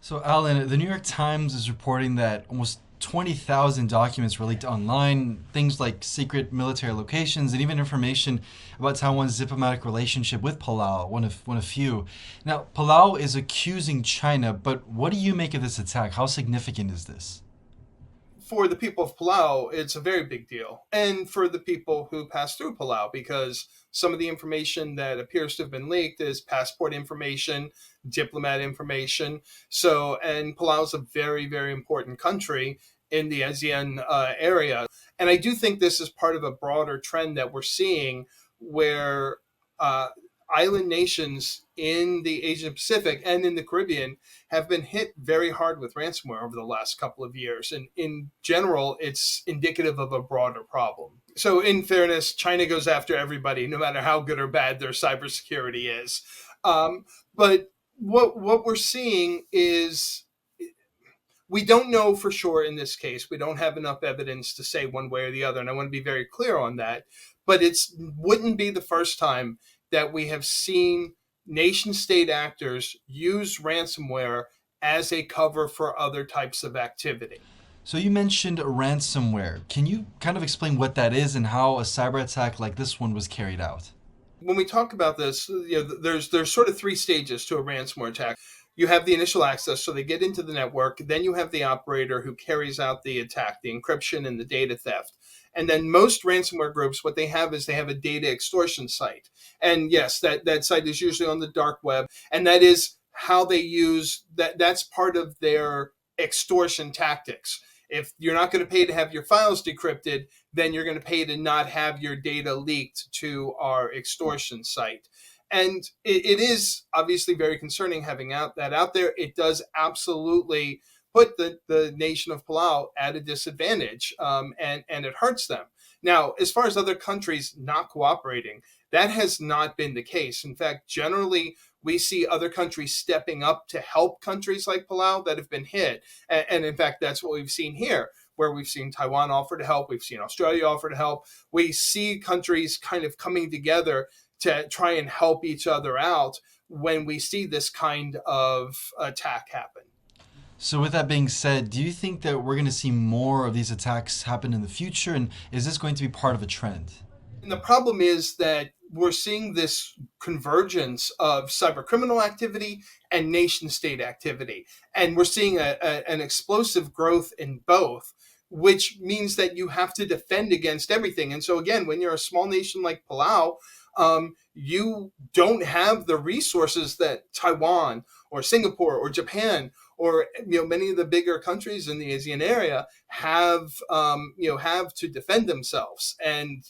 So, Alan, the New York Times is reporting that almost 20,000 documents were leaked online, things like secret military locations and even information about Taiwan's diplomatic relationship with Palau, one of few. Now, Palau is accusing China, but what do you make of this attack? How significant is this? For the people of Palau, it's a very big deal. And for the people who pass through Palau, because some of the information that appears to have been leaked is passport information, diplomat information. So, and Palau is a very, very important country in the ASEAN area. And I do think this is part of a broader trend that we're seeing where uh, island nations in the Asian Pacific and in the Caribbean have been hit very hard with ransomware over the last couple of years. And in general, it's indicative of a broader problem. So, in fairness, China goes after everybody, no matter how good or bad their cybersecurity is. But what we're seeing is we don't know for sure in this case. We don't have enough evidence to say one way or the other, and I want to be very clear on that. But it's wouldn't be the first time that we have seen nation state actors use ransomware as a cover for other types of activity. So, you mentioned ransomware. Can you kind of explain what that is and how a cyber attack like this one was carried out? When we talk about this, there's sort of three stages to a ransomware attack. You have the initial access, so they get into the network. Then you have the operator who carries out the attack, the encryption and the data theft. And then most ransomware groups, what they have is they have a data extortion site. And yes, that site is usually on the dark web. And that is how they use that. That's part of their extortion tactics. If you're not going to pay to have your files decrypted, then you're going to pay to not have your data leaked to our extortion site. And it is obviously very concerning having that out there. It does absolutely put the nation of Palau at a disadvantage, and it hurts them. Now, as far as other countries not cooperating, that has not been the case. In fact, generally, we see other countries stepping up to help countries like Palau that have been hit. And in fact, that's what we've seen here, where we've seen Taiwan offer to help. We've seen Australia offer to help. We see countries kind of coming together to try and help each other out when we see this kind of attack happen. So, with that being said, do you think that we're going to see more of these attacks happen in the future? And is this going to be part of a trend? And the problem is that we're seeing this convergence of cyber criminal activity and nation state activity. And we're seeing an explosive growth in both, which means that you have to defend against everything. And so, again, when you're a small nation like Palau, you don't have the resources that Taiwan or Singapore or Japan or many of the bigger countries in the ASEAN area have to defend themselves, and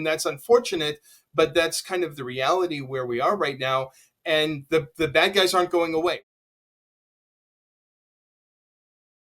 that's unfortunate, but that's kind of the reality where we are right now, and the bad guys aren't going away.